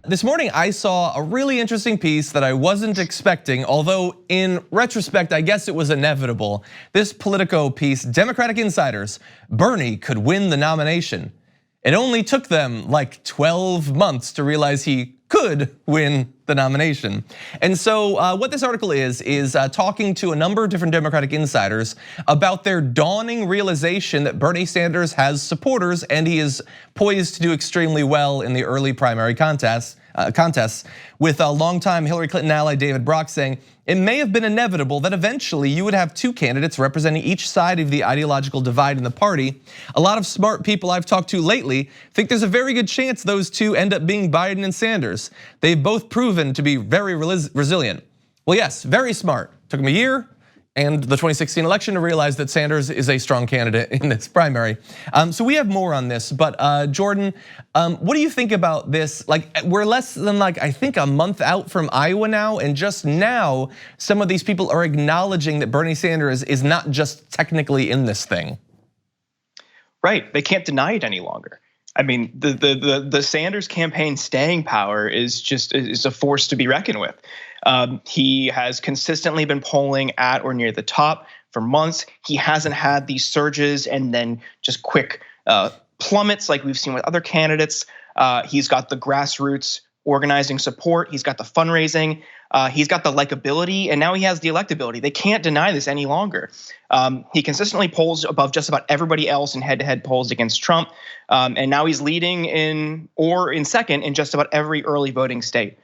This morning, I saw a really interesting piece that I wasn't expecting, although in retrospect, I guess it was inevitable. This Politico piece, Democratic insiders, Bernie could win the nomination. It only took them like 12 months to realize he could win the nomination. And so what this article is talking to a number of different Democratic insiders about their dawning realization that Bernie Sanders has supporters and he is poised to do extremely well in the early primary contests, with a longtime Hillary Clinton ally David Brock saying, it may have been inevitable that eventually you would have two candidates representing each side of the ideological divide in the party. A lot of smart people I've talked to lately think there's a very good chance those two end up being Biden and Sanders. They've both proven to be very resilient. Well, yes, very smart. Took them a year and the 2016 election to realize that Sanders is a strong candidate in this primary. So we have more on this, but Jordan, what do you think about this? Like, we're less than I think a month out from Iowa now, and just now, some of these people are acknowledging that Bernie Sanders is not just technically in this thing. Right, they can't deny it any longer. I mean, the Sanders campaign staying power is a force to be reckoned with. He has consistently been polling at or near the top for months. He hasn't had these surges and then just quick plummets like we've seen with other candidates. He's got the grassroots organizing support. He's got the fundraising. He's got the likability, and now he has the electability. They can't deny this any longer. He consistently polls above just about everybody else in head-to-head polls against Trump, and now he's leading in second in just about every early voting state.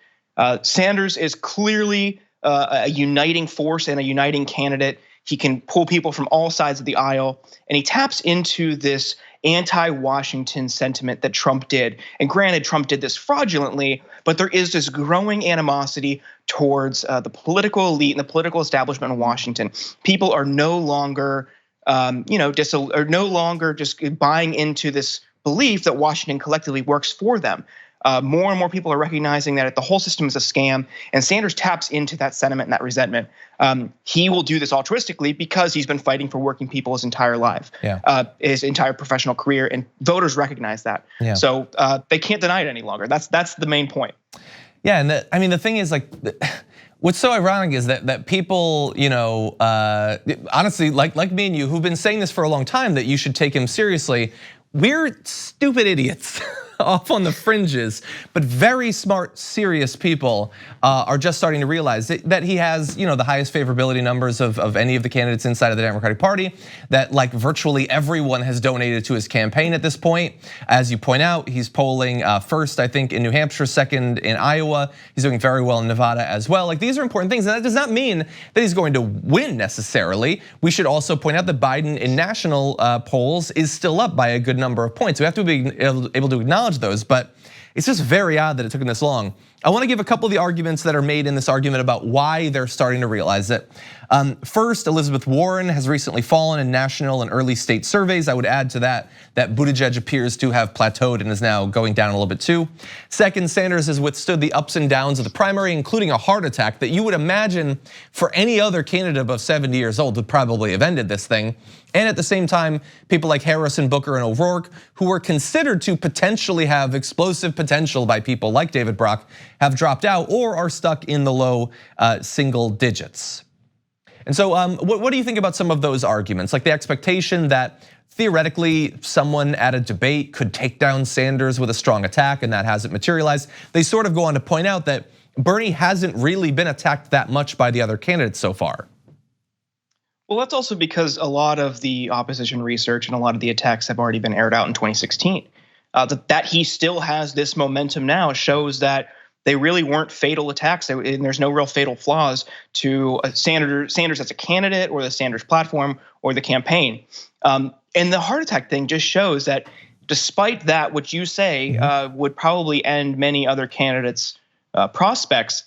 Sanders is clearly a uniting force and a uniting candidate. He can pull people from all sides of the aisle, and he taps into this anti-Washington sentiment that Trump did. And granted, Trump did this fraudulently, but there is this growing animosity towards the political elite and the political establishment in Washington. People are no longer, no longer just buying into this belief that Washington collectively works for them. More and more people are recognizing that the whole system is a scam, and Sanders taps into that sentiment and that resentment. He will do this altruistically because he's been fighting for working people his entire life, his entire professional career, and voters recognize that. Yeah. So they can't deny it any longer. That's the main point. Yeah, and the thing is, what's so ironic is that people, honestly, like me and you, who've been saying this for a long time, that you should take him seriously. We're stupid idiots off on the fringes, but very smart, serious people are just starting to realize that he has, the highest favorability numbers of any of the candidates inside of the Democratic Party, that virtually everyone has donated to his campaign at this point. As you point out, he's polling first, I think, in New Hampshire, second in Iowa. He's doing very well in Nevada as well. These are important things, and that does not mean that he's going to win necessarily. We should also point out that Biden in national polls is still up by a good number of points. We have to be able to acknowledge those, but it's just very odd that it took him this long. I want to give a couple of the arguments that are made in this argument about why they're starting to realize it. First, Elizabeth Warren has recently fallen in national and early state surveys. I would add to that Buttigieg appears to have plateaued and is now going down a little bit too. Second, Sanders has withstood the ups and downs of the primary, including a heart attack that you would imagine for any other candidate above 70 years old would probably have ended this thing. And at the same time, people like Harris and Booker and O'Rourke, who were considered to potentially have explosive potential by people like David Brock, have dropped out or are stuck in the low single digits. And so what do you think about some of those arguments? Like the expectation that theoretically someone at a debate could take down Sanders with a strong attack, and that hasn't materialized. They sort of go on to point out that Bernie hasn't really been attacked that much by the other candidates so far. Well, that's also because a lot of the opposition research and a lot of the attacks have already been aired out in 2016. That he still has this momentum now shows that they really weren't fatal attacks, and there's no real fatal flaws to Sanders as a candidate or the Sanders platform or the campaign. And the heart attack thing just shows that despite that, what you say would probably end many other candidates' prospects,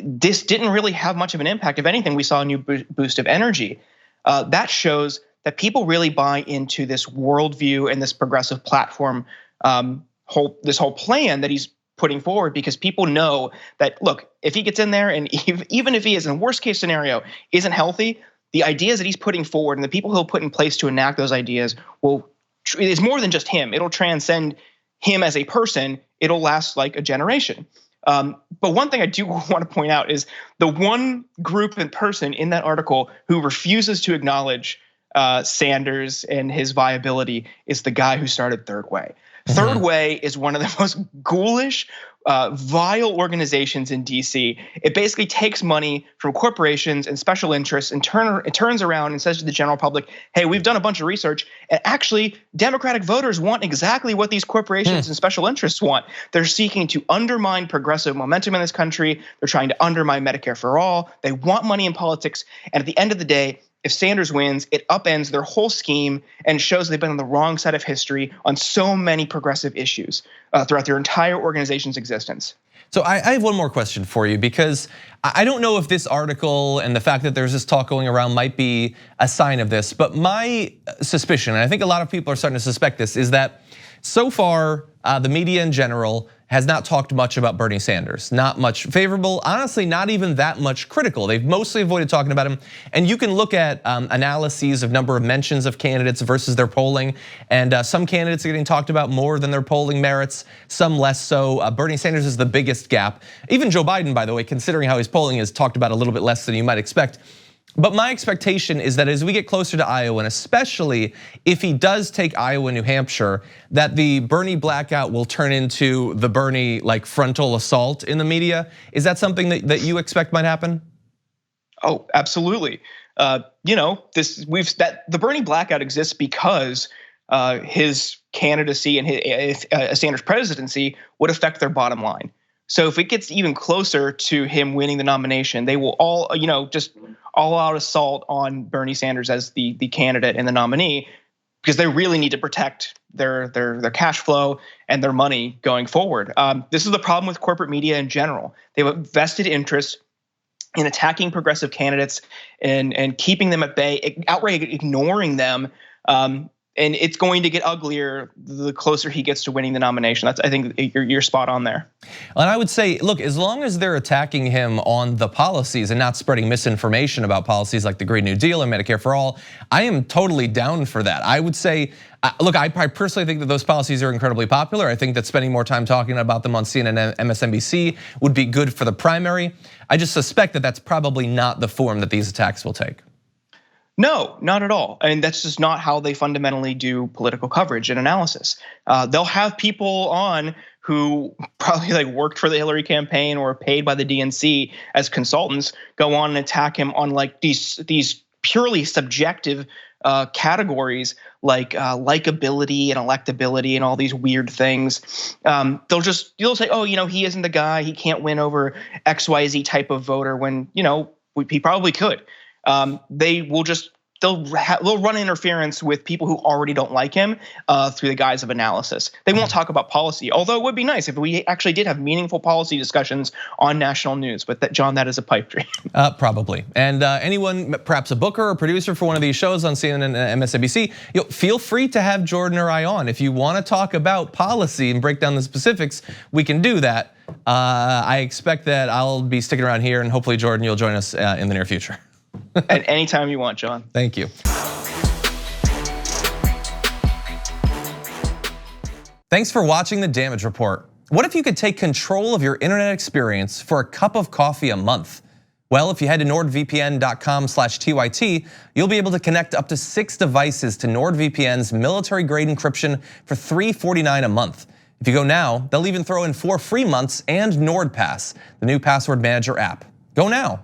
this didn't really have much of an impact. If anything, we saw a new boost of energy. That shows that people really buy into this worldview and this progressive platform, this whole plan that he's putting forward, because people know that, look, if he gets in there and even if he is in worst case scenario isn't healthy, the ideas that he's putting forward and the people he'll put in place to enact those ideas is more than just him. It'll transcend him as a person, it'll last like a generation. But one thing I do want to point out is the one group and person in that article who refuses to acknowledge Sanders and his viability is the guy who started Third Way. Third Way is one of the most ghoulish, vile organizations in DC. It basically takes money from corporations and special interests and it turns around and says to the general public, hey, we've done a bunch of research, and actually Democratic voters want exactly what these corporations and special interests want. They're seeking to undermine progressive momentum in this country. They're trying to undermine Medicare for all. They want money in politics. And at the end of the day, if Sanders wins, it upends their whole scheme and shows they've been on the wrong side of history on so many progressive issues throughout their entire organization's existence. So I have one more question for you, because I don't know if this article and the fact that there's this talk going around might be a sign of this, but my suspicion, and I think a lot of people are starting to suspect this, is that so far the media in general has not talked much about Bernie Sanders. Not much favorable, honestly, not even that much critical. They've mostly avoided talking about him. And you can look at analyses of number of mentions of candidates versus their polling. And some candidates are getting talked about more than their polling merits, some less so. Bernie Sanders is the biggest gap. Even Joe Biden, by the way, considering how his polling is talked about a little bit less than you might expect. But my expectation is that as we get closer to Iowa, and especially if he does take Iowa and New Hampshire, that the Bernie blackout will turn into the Bernie like frontal assault in the media. Is that something that you expect might happen? Oh, absolutely. The Bernie blackout exists because his candidacy and his Sanders presidency would affect their bottom line. So if it gets even closer to him winning the nomination, they will all, just all out assault on Bernie Sanders as the candidate and the nominee, because they really need to protect their cash flow and their money going forward. This is the problem with corporate media in general. They have a vested interest in attacking progressive candidates and keeping them at bay, outright ignoring them. And it's going to get uglier the closer he gets to winning the nomination. I think you're spot on there. And I would say, look, as long as they're attacking him on the policies and not spreading misinformation about policies like the Green New Deal and Medicare for all, I am totally down for that. I would say, look, I personally think that those policies are incredibly popular. I think that spending more time talking about them on CNN and MSNBC would be good for the primary. I just suspect that that's probably not the form that these attacks will take. No, not at all. And that's just not how they fundamentally do political coverage and analysis. They'll have people on who probably worked for the Hillary campaign or paid by the DNC as consultants go on and attack him on these purely subjective categories like likability and electability and all these weird things. You'll say, oh, he isn't the guy. He can't win over XYZ type of voter when he probably could. They'll run interference with people who already don't like him through the guise of analysis. They won't talk about policy, although it would be nice if we actually did have meaningful policy discussions on national news. But John, that is a pipe dream. Probably. And anyone, perhaps a booker or producer for one of these shows on CNN and MSNBC, feel free to have Jordan or I on. If you want to talk about policy and break down the specifics, we can do that. I expect that I'll be sticking around here, and hopefully, Jordan, you'll join us in the near future. At any time you want, John. Thank you. Thanks for watching The Damage Report. What if you could take control of your internet experience for a cup of coffee a month? Well, if you head to nordvpn.com/TYT, you'll be able to connect up to 6 devices to NordVPN's military-grade encryption for $349 a month. If you go now, they'll even throw in 4 free months and NordPass, the new password manager app. Go now.